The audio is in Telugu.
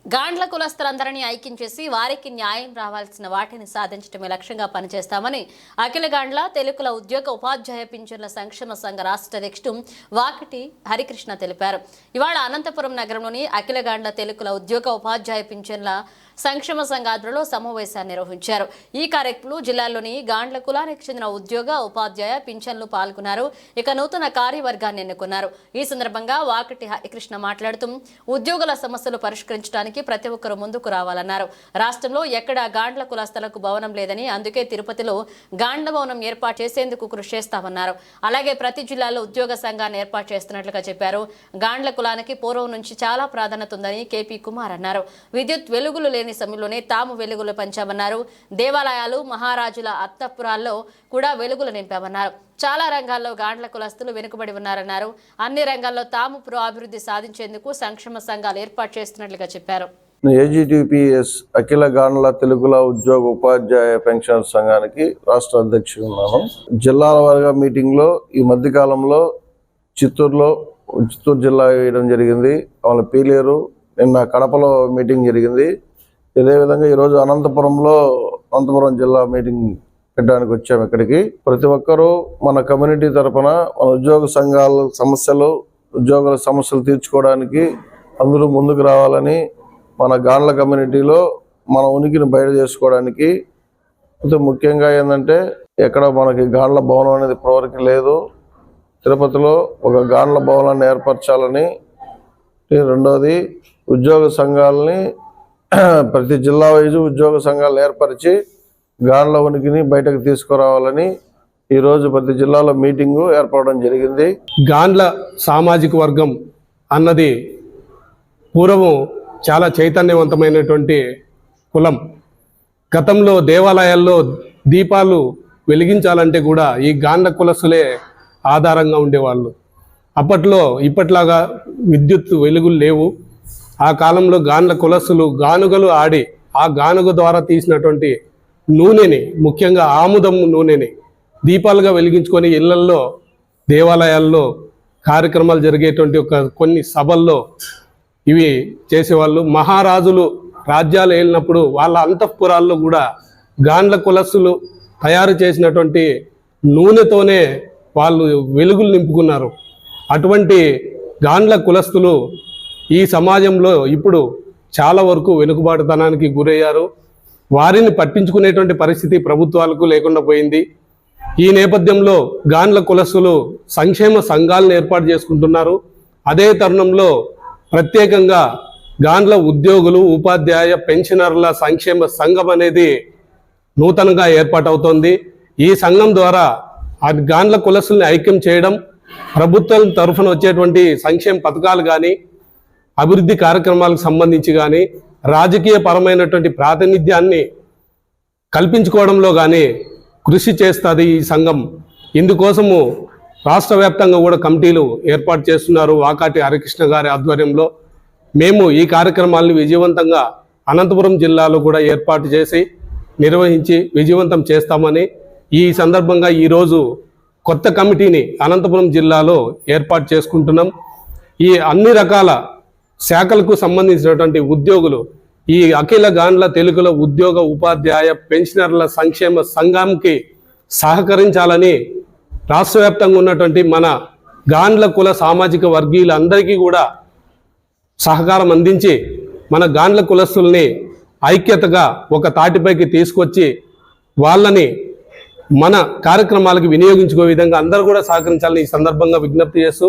గాండ్ల కులస్తులందరినీ ఐక్యం చేసి వారికి న్యాయం రావాల్సిన వాటిని సాధించడమే లక్ష్యంగా పనిచేస్తామని అఖిల గాండ్ల తెలుగుల ఉద్యోగ ఉపాధ్యాయ పింఛన్ల సంక్షేమ సంఘ రాష్ట్ర అధ్యక్షుడు వాకిటి హరికృష్ణ తెలిపారు. ఇవాళ అనంతపురం నగరంలోని అఖిల గాండ్ల తెలుగుల ఉద్యోగ ఉపాధ్యాయ పింఛన్ల సంక్షేమ సంఘ ఆధ్వర్యంలో సమావేశాన్ని నిర్వహించారు. ఈ కార్యక్రమంలో జిల్లాలోని గాండ్ల కులానికి చెందిన ఉద్యోగ ఉపాధ్యాయ పింఛన్లు పాల్గొన్నారు. ఇక నూతన కార్యవర్గాన్ని ఎన్నుకున్నారు. ఈ సందర్భంగా వాకిటి హరికృష్ణ మాట్లాడుతూ ఉద్యోగుల సమస్యలు పరిష్కరించడానికి ప్రతి ఒక్కరూ ముందుకు రావాలన్నారు. రాష్ట్రంలో ఎక్కడా గాండ్ల కులస్తులకు భవనం లేదని, అందుకే తిరుపతిలో గాండ్ల భవనం ఏర్పాటు చేసేందుకు కృషి చేస్తామన్నారు. అలాగే ప్రతి జిల్లాలో ఉద్యోగ సంఘాన్ని ఏర్పాటు చేస్తున్నట్లుగా చెప్పారు. గాండ్ల కులానికి పూర్వం నుంచి చాలా ప్రాధాన్యత ఉందని కేపీ కుమార్ అన్నారు. విద్యుత్ వెలుగులు లేని సమయంలోనే తాము వెలుగులు పంచామన్నారు. దేవాలయాలు, మహారాజుల అత్తపురాల్లో కూడా వెలుగులు నింపామన్నారు. చాలా రంగాల్లో గాండ్ల కులస్తులు వెనుకబడి ఉన్నారన్నారు. అన్ని రంగాల్లో తాము అభివృద్ధి సాధించేందుకు సంక్షేమ సంఘాలు ఏర్పాటు చేస్తున్నట్లుగా చెప్పారు. ఏజీటీపీఎస్ అఖిల గాండ్ల తెలుగుల ఉద్యోగ ఉపాధ్యాయ పెన్షన్ సంఘానికి రాష్ట్ర అధ్యక్షుడు ఉన్నాను. జిల్లాల వారీగా మీటింగ్లో ఈ మధ్యకాలంలో చిత్తూరు జిల్లా వేయడం జరిగింది. వాళ్ళ పీలేరు, నిన్న కడపలో మీటింగ్ జరిగింది. అదేవిధంగా ఈరోజు అనంతపురం జిల్లా మీటింగ్ పెట్టడానికి వచ్చాము. ఇక్కడికి ప్రతి ఒక్కరూ మన కమ్యూనిటీ తరఫున మన ఉద్యోగ సంఘాల ఉద్యోగుల సమస్యలు తీర్చుకోవడానికి అందరూ ముందుకు రావాలని, మన గాండ్ల కమ్యూనిటీలో మన ఉనికిని బయట చేసుకోవడానికి, ముఖ్యంగా ఏంటంటే ఎక్కడ మనకి గాండ్ల భవనం అనేది ఇప్పటివరకు లేదు. తిరుపతిలో ఒక గాండ్ల భవనాన్ని ఏర్పరచాలని, రెండోది ఉద్యోగ సంఘాలని ప్రతి జిల్లా వైజు ఉద్యోగ సంఘాలు ఏర్పరిచి గాండ్ల ఉనికిని బయటకు తీసుకురావాలని ఈరోజు ప్రతి జిల్లాలో మీటింగు ఏర్పడడం జరిగింది. గాండ్ల సామాజిక వర్గం అన్నది పూర్వం చాలా చైతన్యవంతమైనటువంటి కులం. గతంలో దేవాలయాల్లో దీపాలు వెలిగించాలంటే కూడా ఈ గాండ్ల కులస్తులే ఆధారంగా ఉండేవాళ్ళు. అప్పట్లో ఇప్పట్లాగా విద్యుత్ వెలుగులు లేవు. ఆ కాలంలో గాండ్ల కులస్తులు గానుగలు ఆడి ఆ గానుగ ద్వారా తీసినటువంటి నూనెని, ముఖ్యంగా ఆముదం నూనెని దీపాలుగా వెలిగించుకొని ఇళ్లల్లో, దేవాలయాల్లో కార్యక్రమాలు జరిగేటువంటి కొన్ని సభల్లో ఇవి చేసేవాళ్ళు. మహారాజులు రాజ్యాలు ఏలినప్పుడు వాళ్ళ అంతఃపురాల్లో కూడా గాండ్ల కులస్తులు తయారు చేసినటువంటి నూనెతోనే వాళ్ళు వెలుగులు నింపుకున్నారు. అటువంటి గాండ్ల కులస్తులు ఈ సమాజంలో ఇప్పుడు చాలా వరకు వెనుకబాటుతనానికి గురయ్యారు. వారిని పట్టించుకునేటువంటి పరిస్థితి ప్రభుత్వాలకు లేకుండా పోయింది. ఈ నేపథ్యంలో గాండ్ల కులస్తులు సంక్షేమ సంఘాలను ఏర్పాటు చేసుకుంటున్నారు. అదే తరుణంలో ప్రత్యేకంగా గాండ్ల ఉద్యోగులు, ఉపాధ్యాయ పెన్షనర్ల సంక్షేమ సంఘం అనేది నూతనంగా ఏర్పాటవుతోంది. ఈ సంఘం ద్వారా ఆ గాండ్ల కులస్తుల్ని ఐక్యం చేయడం, ప్రభుత్వం తరఫున వచ్చేటువంటి సంక్షేమ పథకాలు కానీ, అభివృద్ధి కార్యక్రమాలకు సంబంధించి కానీ, రాజకీయ పరమైనటువంటి ప్రాతినిధ్యాన్ని కల్పించుకోవడంలో కానీ కృషి చేస్తుంది ఈ సంఘం. ఇందుకోసము రాష్ట్ర వ్యాప్తంగా కూడా కమిటీలు ఏర్పాటు చేస్తున్నారు. వాకాటి హరికృష్ణ గారి ఆధ్వర్యంలో మేము ఈ కార్యక్రమాలను విజయవంతంగా అనంతపురం జిల్లాలో కూడా ఏర్పాటు చేసి నిర్వహించి విజయవంతం చేస్తామని ఈ సందర్భంగా ఈరోజు కొత్త కమిటీని అనంతపురం జిల్లాలో ఏర్పాటు చేసుకుంటున్నాం. ఈ అన్ని రకాల శాఖలకు సంబంధించినటువంటి ఉద్యోగులు ఈ అఖిల గాండ్ల తెలుగుల ఉద్యోగ ఉపాధ్యాయ పెన్షనర్ల సంక్షేమ సంఘంకి సహకరించాలని రాష్ట్ర వ్యాప్తంగా ఉన్నటువంటి మన గాండ్ల కుల సామాజిక వర్గీయులందరికీ కూడా సహకారం అందించి మన గాండ్ల కులస్తుల్ని ఐక్యతగా ఒక తాటిపైకి తీసుకొచ్చి వాళ్ళని మన కార్యక్రమాలకు వినియోగించుకునే విధంగా అందరూ కూడా సహకరించాలని ఈ సందర్భంగా విజ్ఞప్తి చేస్తూ